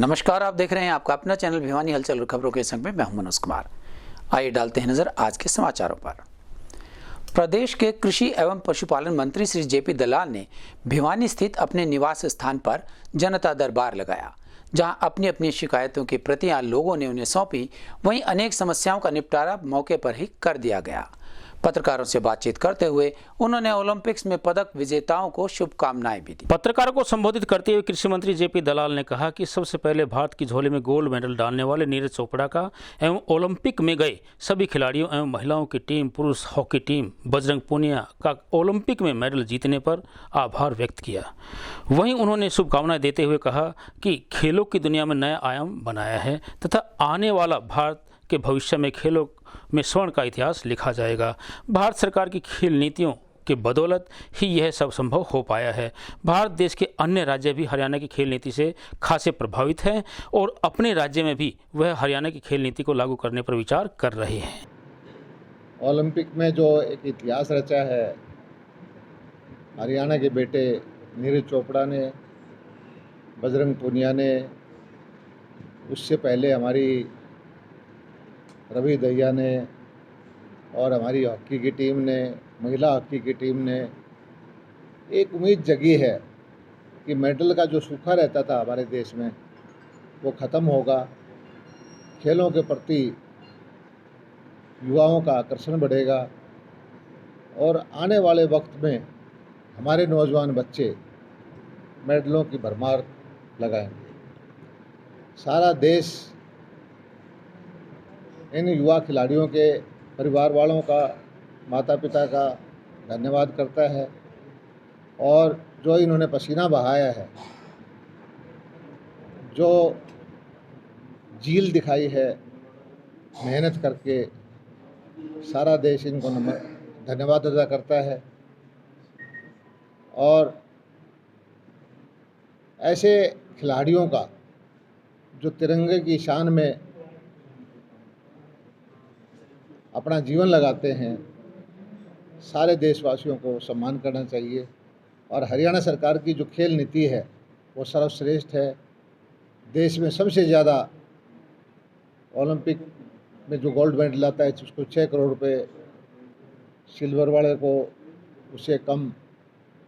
नमस्कार, आप देख रहे हैं आपका अपना चैनल भिवानी हलचल और खबरों के संग में मैं हूं मनोज कुमार। आइए डालते हैं नजर आज के समाचारों पर। प्रदेश के कृषि एवं पशुपालन मंत्री श्री जेपी दलाल ने भिवानी स्थित अपने निवास स्थान पर जनता दरबार लगाया, जहां अपनी अपनी शिकायतों की प्रतियां लोगों ने उन्हें सौंपी। वहीं अनेक समस्याओं का निपटारा मौके पर ही कर दिया गया। पत्रकारों से बातचीत करते हुए उन्होंने ओलंपिक्स में पदक विजेताओं को शुभकामनाएं भी दी। पत्रकारों को संबोधित करते हुए कृषि मंत्री जेपी दलाल ने कहा कि सबसे पहले भारत की झोली में गोल्ड मेडल डालने वाले नीरज चोपड़ा का एवं ओलंपिक में गए सभी खिलाड़ियों एवं महिलाओं की टीम, पुरुष हॉकी टीम बजरंग पूनिया का ओलंपिक में मेडल जीतने पर आभार व्यक्त किया। वहीं उन्होंने शुभकामनाएं देते हुए कहा कि खेलों की दुनिया में नया आयाम बनाया है तथा आने वाला भारत के भविष्य में खेलों में स्वर्ण का इतिहास लिखा जाएगा। भारत सरकार की खेल नीतियों के बदौलत ही यह सब संभव हो पाया है। भारत देश के अन्य राज्य भी हरियाणा की खेल नीति से खासे प्रभावित हैं और अपने राज्य में भी वह हरियाणा की खेल नीति को लागू करने पर विचार कर रहे हैं। ओलंपिक में जो एक इतिहास रचा है हरियाणा के बेटे नीरज चोपड़ा ने, बजरंग पूनिया ने, उससे पहले हमारी रवि दहिया ने और हमारी हॉकी की टीम ने, महिला हॉकी की टीम ने एक उम्मीद जगी है कि मेडल का जो सूखा रहता था हमारे देश में वो ख़त्म होगा। खेलों के प्रति युवाओं का आकर्षण बढ़ेगा और आने वाले वक्त में हमारे नौजवान बच्चे मेडलों की भरमार लगाएंगे। सारा देश इन युवा खिलाड़ियों के परिवार वालों का, माता पिता का धन्यवाद करता है और जो इन्होंने पसीना बहाया है, जो झील दिखाई है मेहनत करके, सारा देश इनको धन्यवाद अदा करता है। और ऐसे खिलाड़ियों का जो तिरंगे की शान में अपना जीवन लगाते हैं, सारे देशवासियों को सम्मान करना चाहिए। और हरियाणा सरकार की जो खेल नीति है वो सर्वश्रेष्ठ है। देश में सबसे ज़्यादा ओलंपिक में जो गोल्ड मेडल आता है उसको 6 करोड़ रुपए, सिल्वर वाले को उससे कम,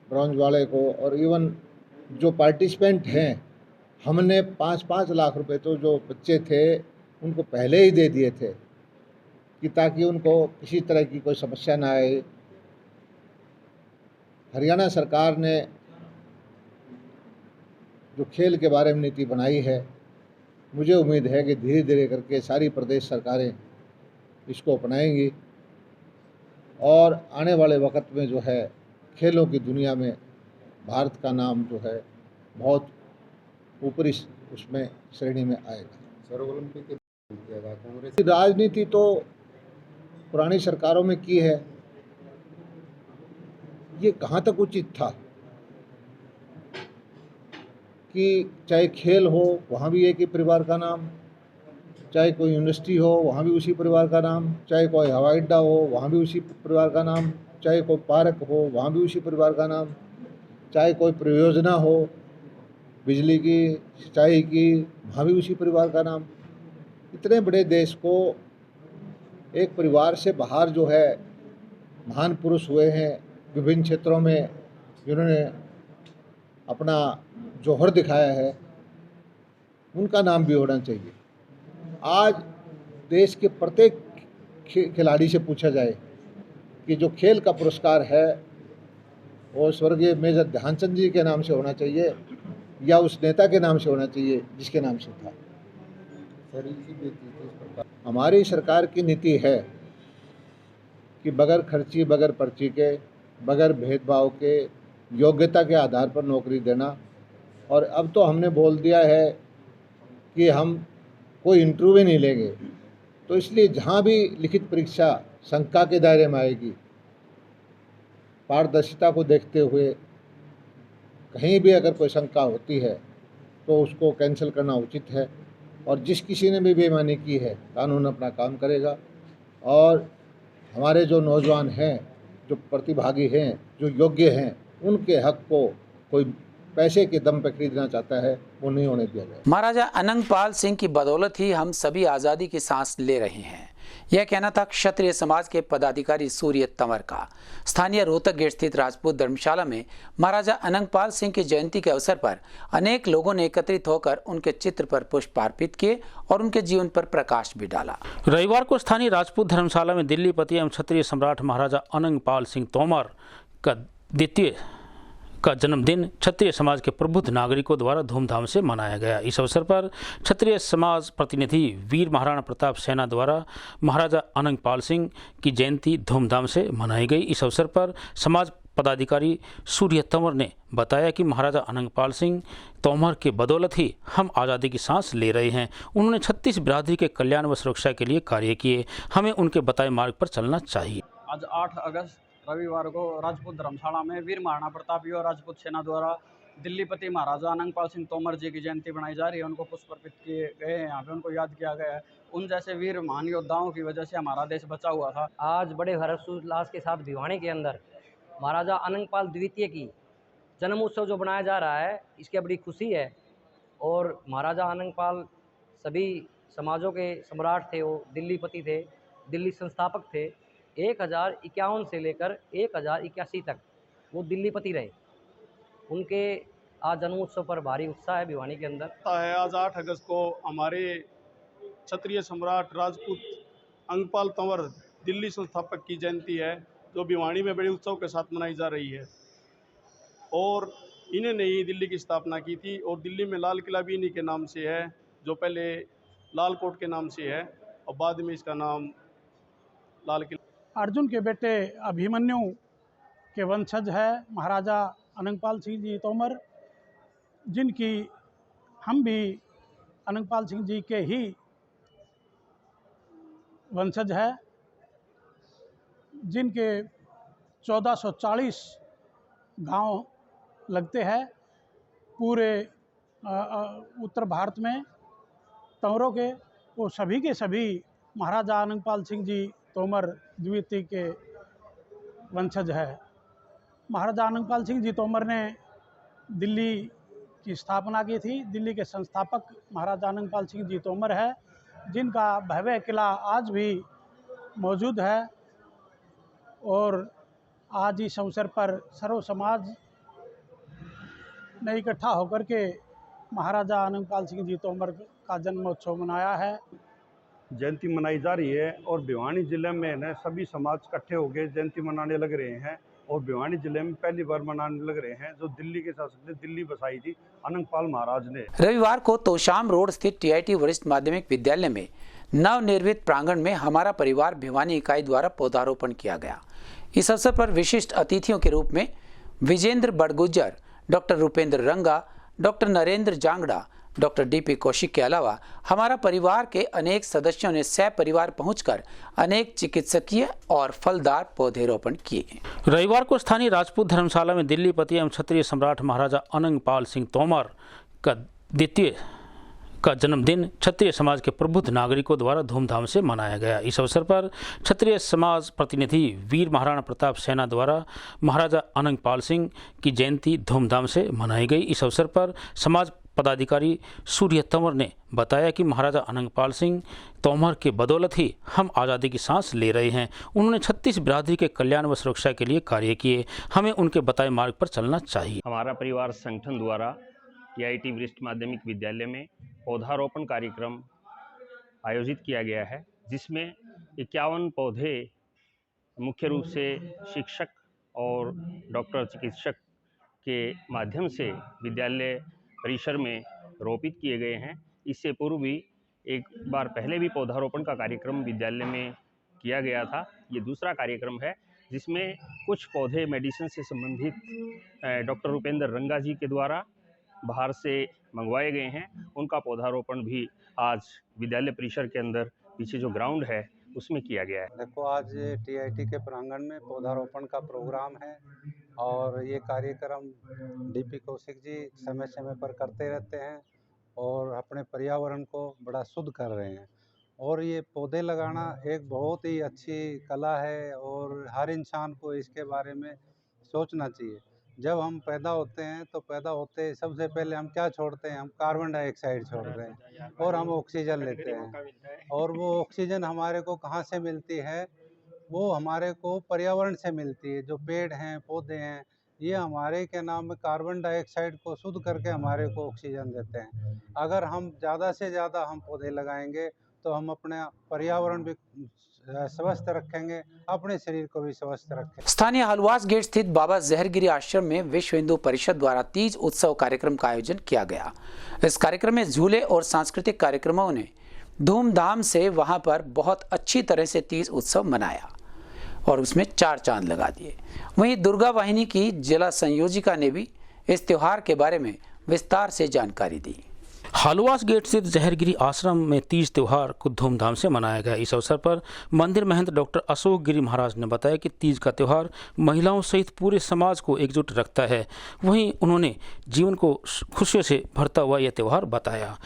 ब्रॉन्ज वाले को, और इवन जो पार्टिसिपेंट हैं हमने 5-5 लाख रुपए तो जो बच्चे थे उनको पहले ही दे दिए थे कि ताकि उनको किसी तरह की कोई समस्या ना आए। हरियाणा सरकार ने जो खेल के बारे में नीति बनाई है, मुझे उम्मीद है कि धीरे धीरे करके सारी प्रदेश सरकारें इसको अपनाएंगी और आने वाले वक्त में जो है खेलों की दुनिया में भारत का नाम जो है बहुत ऊपरी उसमें श्रेणी में आएगा। सर, ओलंपिक के राजनीति तो पुरानी सरकारों में की है, ये कहाँ तक उचित था कि चाहे खेल हो वहाँ भी एक ही परिवार का नाम, चाहे कोई यूनिवर्सिटी हो वहाँ भी उसी परिवार का नाम, चाहे कोई हवाई अड्डा हो वहाँ भी उसी परिवार का नाम, चाहे कोई पार्क हो वहाँ भी उसी परिवार का नाम, चाहे कोई परियोजना हो बिजली की, सिंचाई की, वहाँ भी उसी परिवार का नाम। इतने बड़े देश को एक परिवार से बाहर जो है महान पुरुष हुए हैं विभिन्न क्षेत्रों में, जिन्होंने अपना जौहर दिखाया है, उनका नाम भी होना चाहिए। आज देश के प्रत्येक खिलाड़ी से पूछा जाए कि जो खेल का पुरस्कार है वो स्वर्गीय मेजर ध्यानचंद जी के नाम से होना चाहिए या उस नेता के नाम से होना चाहिए जिसके नाम से था। हमारी सरकार की नीति है कि बगैर खर्ची, बगैर पर्ची के, बगैर भेदभाव के, योग्यता के आधार पर नौकरी देना। और अब तो हमने बोल दिया है कि हम कोई इंटरव्यू नहीं लेंगे, तो इसलिए जहाँ भी लिखित परीक्षा शंका के दायरे में आएगी, पारदर्शिता को देखते हुए कहीं भी अगर कोई शंका होती है तो उसको कैंसिल करना उचित है। और जिस किसी ने भी बेईमानी की है कानून अपना काम करेगा। और हमारे जो नौजवान हैं, जो प्रतिभागी हैं, जो योग्य हैं, उनके हक को कोई पैसे के दम पे खरीदना चाहता है वो नहीं होने दिया जाए। महाराजा अनंगपाल सिंह की बदौलत ही हम सभी आज़ादी की सांस ले रहे हैं, यह कहना था क्षत्रिय समाज के पदाधिकारी सूर्य तंवर का। स्थानीय रोहतक गेट स्थित राजपूत धर्मशाला में महाराजा अनंगपाल सिंह की जयंती के अवसर पर अनेक लोगों ने एकत्रित होकर उनके चित्र पर पुष्प अर्पित किए और उनके जीवन पर प्रकाश भी डाला। रविवार को स्थानीय राजपूत धर्मशाला में दिल्लीपति एवं क्षत्रिय सम्राट महाराजा अनंगपाल सिंह तोमर का द्वितीय का जन्मदिन क्षत्रिय समाज के प्रबुद्ध नागरिकों द्वारा धूमधाम से मनाया गया। इस अवसर पर क्षत्रिय समाज प्रतिनिधि वीर महाराणा प्रताप सेना द्वारा महाराजा अनंगपाल सिंह की जयंती धूमधाम से मनाई गई। इस अवसर पर समाज पदाधिकारी सूर्य तंवर ने बताया कि महाराजा अनंगपाल सिंह तोमर के बदौलत ही हम आज़ादी की सांस ले रहे हैं। उन्होंने 36 बिरादरी के कल्याण व सुरक्षा के लिए कार्य किए, हमें उनके बताए मार्ग पर चलना चाहिए। आज 8 अगस्त रविवार को राजपूत धर्मशाला में वीर महाराणा प्रताप और राजपूत सेना द्वारा दिल्लीपति महाराजा अनंगपाल सिंह तोमर जी की जयंती बनाई जा रही है। उनको पुष्प अर्पित किए गए हैं, यहाँ पे उनको याद किया गया है। उन जैसे वीर महान योद्धाओं की वजह से हमारा देश बचा हुआ था। आज बड़े हर्षोल्लास के साथ भिवानी के अंदर महाराजा अनंगपाल द्वितीय की जन्म उत्सव जो बनाया जा रहा है, इसकी बड़ी खुशी है। और महाराजा अनंगपाल सभी समाजों के सम्राट थे, वो दिल्लीपति थे, दिल्ली संस्थापक थे। 1051 से लेकर 1081 तक वो दिल्लीपति रहे। उनके आज जन्मोत्सव पर भारी उत्साह है भिवानी के अंदर। आज 8 अगस्त को हमारे क्षत्रिय सम्राट राजपूत अनंगपाल तंवर दिल्ली संस्थापक की जयंती है, जो भिवानी में बड़े उत्सव के साथ मनाई जा रही है। और इन्होंने ही दिल्ली की स्थापना की थी और दिल्ली में लाल किला भी इन्हीं के नाम से है, जो पहले लाल कोट के नाम से है और बाद में इसका नाम लाल किला। अर्जुन के बेटे अभिमन्यु के वंशज है महाराजा अनंगपाल सिंह जी तोमर, जिनकी हम भी अनंगपाल सिंह जी के ही वंशज है, जिनके 1440 गांव लगते हैं पूरे उत्तर भारत में। तंवरों के वो सभी के सभी महाराजा अनंगपाल सिंह जी तोमर द्वितीय के वंशज है। महाराजा अनंगपाल सिंह जी तोमर ने दिल्ली की स्थापना की थी। दिल्ली के संस्थापक महाराजा अनंगपाल सिंह जी तोमर है, जिनका भव्य किला आज भी मौजूद है। और आज इस अवसर पर सर्व समाज ने इकट्ठा होकर के महाराजा अनंगपाल सिंह जी तोमर का जन्मोत्सव मनाया है। जयंती मनाई जा रही है और भिवानी जिले में न सभी समाज इकट्ठे होकर जयंती मनाने लग रहे हैं। और भिवानी जिले में पहली बार मनाने लग रहे हैं, जो दिल्ली के शासक ने दिल्ली बसाई थी अनंगपाल महाराज ने। रविवार को तोशाम रोड स्थित टीआईटी वरिष्ठ माध्यमिक विद्यालय में नवनिर्मित प्रांगण में हमारा परिवार भिवानी इकाई द्वारा पौधारोपण किया गया। इस अवसर पर विशिष्ट अतिथियों के रूप में विजेंद्र बड़गुज्जर, डॉक्टर रुपेंद्र रंगा, doctor Narendra Jangra, doctor DP Kaushik के अलावा हमारा परिवार के अनेक सदस्यों ने सपरिवार पहुंचकर अनेक चिकित्सकीय और फलदार पौधे रोपण किए। रविवार को स्थानीय राजपूत धर्मशाला में दिल्लीपति एवं क्षत्रिय सम्राट महाराजा अनंगपाल सिंह तोमर का द्वितीय का जन्मदिन क्षत्रिय समाज के प्रबुद्ध नागरिकों द्वारा धूमधाम से मनाया गया। इस अवसर पर क्षत्रिय समाज प्रतिनिधि वीर महाराणा प्रताप सेना द्वारा महाराजा अनंगपाल सिंह की जयंती धूमधाम से मनाई गई। इस अवसर पर समाज पदाधिकारी सूर्य तंवर ने बताया कि महाराजा अनंगपाल सिंह तोमर के बदौलत ही हम आज़ादी की सांस ले रहे हैं। उन्होंने 36 बिरादरी के कल्याण व सुरक्षा के लिए कार्य किए, हमें उनके बताए मार्ग पर चलना चाहिए। हमारा परिवार संगठन द्वारा टीआईटी वरिष्ठ माध्यमिक विद्यालय में पौधारोपण कार्यक्रम आयोजित किया गया है, जिसमें 51 पौधे मुख्य रूप से शिक्षक और डॉक्टर चिकित्सक के माध्यम से विद्यालय परिसर में रोपित किए गए हैं। इससे पूर्व भी एक बार पहले भी पौधारोपण का कार्यक्रम विद्यालय में किया गया था। ये दूसरा कार्यक्रम है, जिसमें कुछ पौधे मेडिसिन से संबंधित डॉक्टर रुपेंद्र रंगा जी के द्वारा बाहर से मंगवाए गए हैं। उनका पौधारोपण भी आज विद्यालय परिसर के अंदर पीछे जो ग्राउंड है उसमें किया गया है। देखो, आज टीआईटी के प्रांगण में पौधारोपण का प्रोग्राम है और ये कार्यक्रम डीपी कौशिक जी समय समय पर करते रहते हैं और अपने पर्यावरण को बड़ा शुद्ध कर रहे हैं। और ये पौधे लगाना एक बहुत ही अच्छी कला है और हर इंसान को इसके बारे में सोचना चाहिए। जब हम पैदा होते हैं तो पैदा होते सबसे पहले हम क्या छोड़ते हैं, हम कार्बन डाइऑक्साइड छोड़ते हैं और हम ऑक्सीजन लेते हैं। और वो ऑक्सीजन हमारे को कहाँ से मिलती है? वो हमारे को पर्यावरण से मिलती है। जो पेड़ हैं, पौधे हैं, ये हमारे के नाम में कार्बन डाइऑक्साइड को शुद्ध करके हमारे को ऑक्सीजन देते हैं। अगर हम ज़्यादा से ज़्यादा हम पौधे लगाएंगे तो हम अपने पर्यावरण भी स्वस्थ रखेंगे, अपने शरीर को भी स्वस्थ रखेंगे। स्थानीय हलवास गेट स्थित बाबा जहरगिरी आश्रम में विश्व हिंदू परिषद द्वारा तीज उत्सव कार्यक्रम का आयोजन किया गया। इस कार्यक्रम में झूले और सांस्कृतिक कार्यक्रमों ने धूमधाम से वहां पर बहुत अच्छी तरह से तीज उत्सव मनाया और उसमें 4 चांद लगा दिए। वहीं दुर्गा वाहिनी की जिला संयोजिका ने भी इस त्योहार के बारे में विस्तार से जानकारी दी। हालवास गेट स्थित जहरगिरी आश्रम में तीज त्योहार को धूमधाम से मनाया गया। इस अवसर पर मंदिर महंत डॉक्टर अशोक गिरी महाराज ने बताया कि तीज का त्योहार महिलाओं सहित पूरे समाज को एकजुट रखता है। वहीं उन्होंने जीवन को खुशियों से भरता हुआ यह त्योहार बताया।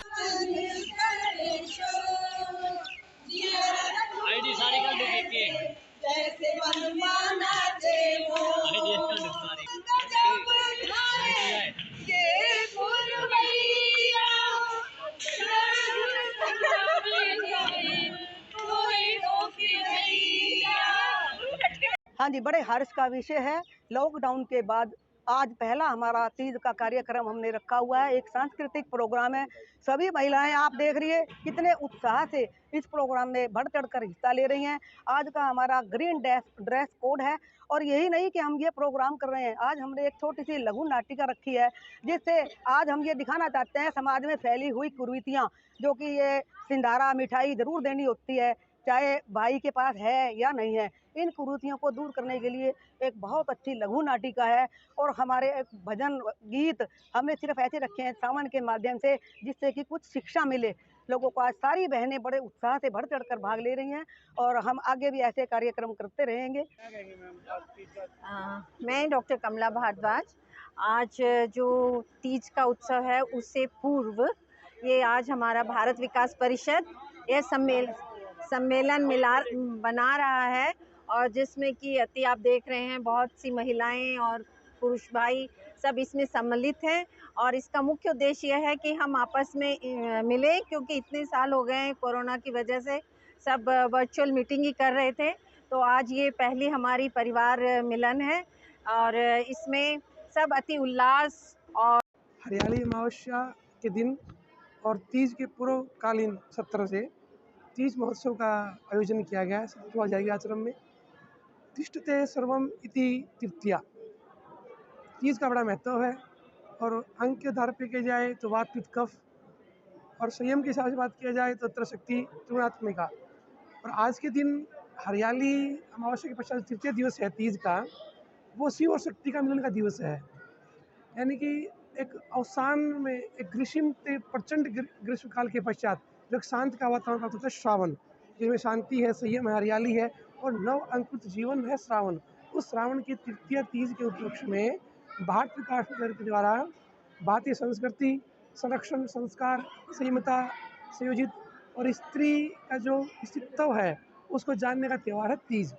हाँ जी, बड़े हर्ष का विषय है। लॉकडाउन के बाद आज पहला हमारा तीज का कार्यक्रम हमने रखा हुआ है। एक सांस्कृतिक प्रोग्राम है। सभी महिलाएं आप देख रही है कितने उत्साह से इस प्रोग्राम में बढ़ चढ़कर हिस्सा ले रही हैं। आज का हमारा ग्रीन ड्रेस कोड है और यही नहीं कि हम ये प्रोग्राम कर रहे हैं। आज हमने एक छोटी सी लघु नाटिका रखी है जिससे आज हम ये दिखाना चाहते हैं समाज में फैली हुई कुरीतियाँ, जो कि ये सिंधारा मिठाई ज़रूर देनी होती है चाहे भाई के पास है या नहीं है। इन कुरीतियों को दूर करने के लिए एक बहुत अच्छी लघु नाटिका है और हमारे एक भजन गीत हमने सिर्फ ऐसे रखे हैं सावन के माध्यम से जिससे कि कुछ शिक्षा मिले लोगों को। आज सारी बहनें बड़े उत्साह से बढ़ चढ़कर भाग ले रही हैं और हम आगे भी ऐसे कार्यक्रम करते रहेंगे। मैं डॉक्टर कमला भारद्वाज। आज जो तीज का उत्सव है उससे पूर्व ये आज हमारा भारत विकास परिषद यह सम्मेलन बना रहा है और जिसमें कि अति आप देख रहे हैं बहुत सी महिलाएं और पुरुष भाई सब इसमें सम्मिलित हैं। और इसका मुख्य उद्देश्य यह है कि हम आपस में मिलें, क्योंकि इतने साल हो गए हैं कोरोना की वजह से सब वर्चुअल मीटिंग ही कर रहे थे। तो आज ये पहली हमारी परिवार मिलन है और इसमें सब अति उल्लास और हरियाली अमावस्या के दिन और तीज के पूर्वकालीन सत्र से तीज महोत्सव का आयोजन किया गया है जाएगी आश्रम में। तिष्ठते सर्वम इति तृतीया। तीज का बड़ा महत्व है और अंक के आधार पर किया जाए तो वात पित्त कफ और संयम के हिसाब से बात किया जाए तो त्रशक्ति त्रिगुणात्मिका। और आज के दिन हरियाली अमावस्या के पश्चात तृतीय दिवस है तीज का, वो शिव और शक्ति का मिलन का दिवस है। यानी कि एक अवसान में एक ग्रीष्म से प्रचंड ग्रीष्म काल के पश्चात जो एक शांत का वातावरण प्राप्त होता है श्रावण, जिसमें शांति है, संयम है, हरियाली है और नव अंकुरित जीवन है श्रावण। उस श्रावण की तृतीय तीज के उपलक्ष्य में भारत विकास परिषद के द्वारा भारतीय संस्कृति, संरक्षण, संस्कार, संयमता, संयोजित और स्त्री का जो अस्तित्व है उसको जानने का त्यौहार है तीज।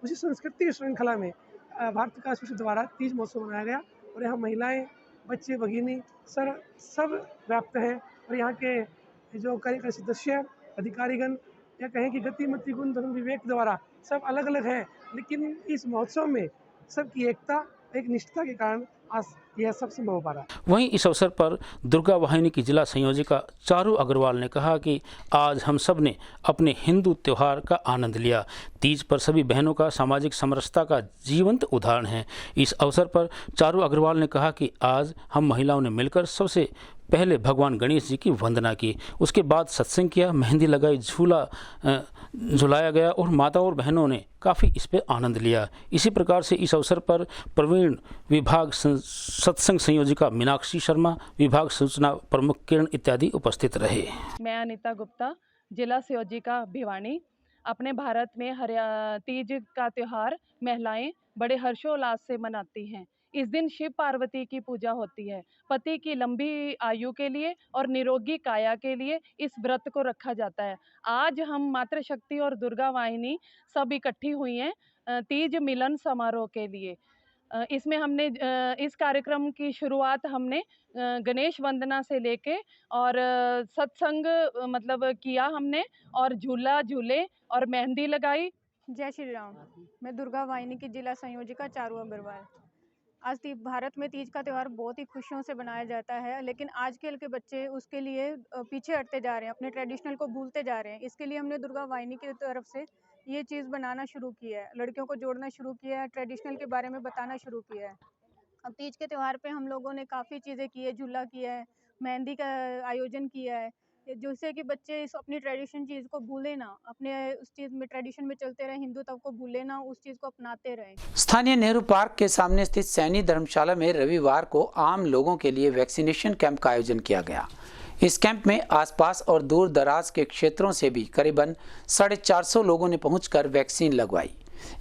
उसी संस्कृति की श्रृंखला में भारत विकास परिषद द्वारा तीज महोत्सव मनाया गया और यहाँ महिलाएं, बच्चे, भगिनी सब व्याप्त हैं। और यहाँ के जो कार्यकारी सदस्य, अधिकारीगण या कहें कि गतिमति गुण धर्म विवेक द्वारा सब अलग अलग हैं, लेकिन इस महोत्सव में सबकी एकता, एक निष्ठा के कारण आज यह सब संभव हो पा रहा है। वहीं इस अवसर पर दुर्गा वाहिनी की जिला संयोजिका चारू अग्रवाल ने कहा कि आज हम सब ने अपने हिंदू त्योहार का आनंद लिया। तीज पर सभी बहनों का सामाजिक समरसता का जीवंत उदाहरण है। इस अवसर पर चारू अग्रवाल ने कहा कि आज हम महिलाओं ने मिलकर सबसे पहले भगवान गणेश जी की वंदना की, उसके बाद सत्संग किया, मेहंदी लगाई, झूला झुलाया गया और माताओं और बहनों ने काफ़ी इस पर आनंद लिया। इसी प्रकार से इस अवसर पर प्रवीण विभाग सत्संग संयोजिका मीनाक्षी शर्मा, विभाग सूचना प्रमुख किरण इत्यादि उपस्थित रहे। मैं अनीता गुप्ता, जिला संयोजिका भिवानी। अपने भारत में तीज का त्यौहार महिलाएं बड़े हर्षोल्लास से मनाती हैं। इस दिन शिव पार्वती की पूजा होती है। पति की लंबी आयु के लिए और निरोगी काया के लिए इस व्रत को रखा जाता है। आज हम मातृशक्ति और दुर्गा वाहिनी सब इकट्ठी हुई हैं तीज मिलन समारोह के लिए। इसमें हमने इस कार्यक्रम की शुरुआत हमने गणेश वंदना से लेके और सत्संग मतलब किया हमने और झूला झूले और मेहंदी लगाई। जय श्री राम। मैं दुर्गा वाहिनी की जिला संयोजिका चारू अग्रवाल। आज भारत में तीज का त्यौहार बहुत ही खुशियों से बनाया जाता है, लेकिन आजकल के बच्चे उसके लिए पीछे हटते जा रहे हैं, अपने ट्रेडिशनल को भूलते जा रहे हैं। इसके लिए हमने दुर्गा वाहिनी की तरफ से ये चीज़ बनाना शुरू किया है, लड़कियों को जोड़ना शुरू किया है, ट्रेडिशनल के बारे में बताना शुरू किया है। अब तीज के त्यौहार पे हम लोगों ने काफ़ी चीज़ें की है, झूला किया है, मेहंदी का आयोजन किया है, जिससे कि बच्चे इस अपनी ट्रेडिशन चीज़ को भूले ना, अपने उस चीज़ में ट्रेडिशन में चलते रहें, हिंदुत्व को भूले ना, उस चीज़ को अपनाते रहें। स्थानीय नेहरू पार्क के सामने स्थित सैनी धर्मशाला में रविवार को आम लोगों के लिए वैक्सीनेशन कैंप का आयोजन किया गया। इस कैंप में आसपास और दूर दराज के क्षेत्रों से भी करीबन 450 लोगों ने पहुंचकर वैक्सीन लगवाई।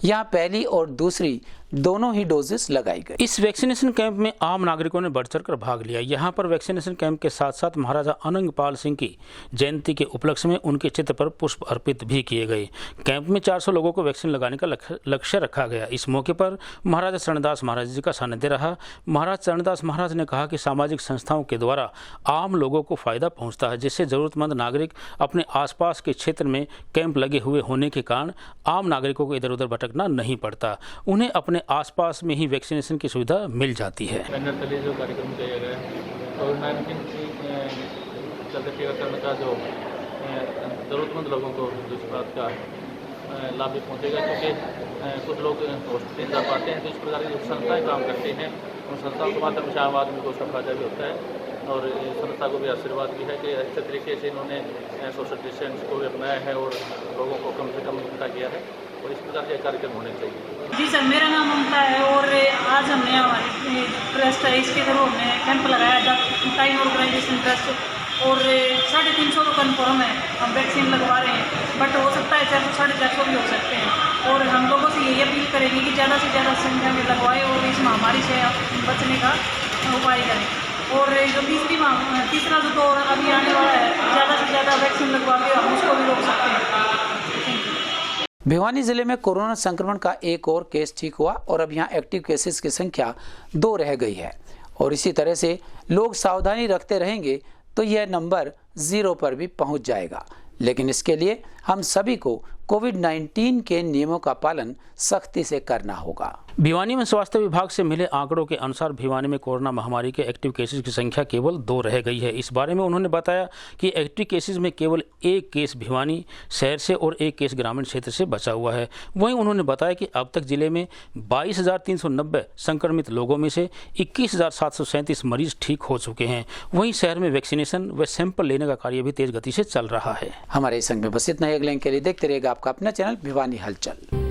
यहाँ पहली और दूसरी दोनों ही डोजेस लगाई गई। इस वैक्सीनेशन कैंप में आम नागरिकों ने बढ़ चढ़कर भाग लिया। यहाँ पर वैक्सीनेशन कैंप के साथ साथ महाराजा अनंगपाल सिंह की जयंती के उपलक्ष्य में उनके चित्र पर पुष्प अर्पित भी किए गए। कैंप में 400 लोगों को वैक्सीन लगाने का लक्ष्य रखा गया। इस मौके पर महाराजा चरणदास महाराज जी का सानिध्य रहा। महाराज चरणदास महाराज ने कहा कि सामाजिक संस्थाओं के द्वारा आम लोगों को फायदा पहुँचता है, जिससे जरूरतमंद नागरिक अपने आसपास के क्षेत्र में कैंप लगे हुए होने के कारण आम नागरिकों को इधर उधर भटकना नहीं पड़ता, उन्हें अपने आसपास में ही वैक्सीनेशन की सुविधा मिल जाती है। जो कार्यक्रम किया गया है कोविड-19 की चलते टीकाकरण का जो ज़रूरतमंद लोगों को इस बात का लाभ भी पहुँचेगा, क्योंकि कुछ लोग हॉस्पिटल जा पाते हैं, तो इस प्रकार की जो संस्थाएँ काम करती हैं उन संस्थाओं के माध्यम से आम आदमी को उसका फायदा भी होता है। और इस संस्था को भी आशीर्वाद भी है कि अच्छे तरीके से इन्होंने सोशल डिस्टेंस को भी अपनाया है और लोगों को कम से कम इकट्ठा किया है, और इस प्रकार के कार्यक्रम होने चाहिए। जी सर, मेरा नाम ममता है और आज हमने हमारी ट्रस्ट है, इसके थ्रू हमने कैंप लगाया टाइम ऑर्गेनाइजेशन ट्रस्ट, और 350 तो कन्फर्म है हम वैक्सीन लगवा रहे हैं, बट हो सकता है 450 भी हो सकते हैं। और हम लोगों से यही अपील करेंगे कि ज़्यादा से ज़्यादा संख्या में लगवाएं और इस महामारी से बचने का उपाय करें। और जो तीसरा जो दौर अभी आने वाला है, ज़्यादा से ज़्यादा वैक्सीन लगवा के हम उसको भी रोक सकते हैं। भिवानी जिले में कोरोना संक्रमण का एक और केस ठीक हुआ और अब यहाँ एक्टिव केसेस की संख्या 2 रह गई है, और इसी तरह से लोग सावधानी रखते रहेंगे तो यह नंबर 0 पर भी पहुंच जाएगा। लेकिन इसके लिए हम सभी को कोविड-19 के नियमों का पालन सख्ती से करना होगा। भिवानी में स्वास्थ्य विभाग से मिले आंकड़ों के अनुसार भिवानी में कोरोना महामारी के एक्टिव केसेस की संख्या केवल 2 रह गई है। इस बारे में उन्होंने बताया कि एक्टिव केसेस में केवल 1 केस भिवानी शहर से और 1 केस ग्रामीण क्षेत्र से बचा हुआ है। वहीं उन्होंने बताया कि अब तक जिले में 22,390 संक्रमित लोगों में से 21,737 मरीज ठीक हो चुके हैं। वहीं शहर में वैक्सीनेशन व सैंपल लेने का कार्य भी तेज गति से चल रहा है। हमारे संग में बस इतना। अगले के लिए देखते रहेगा आपका अपना चैनल भिवानी हलचल।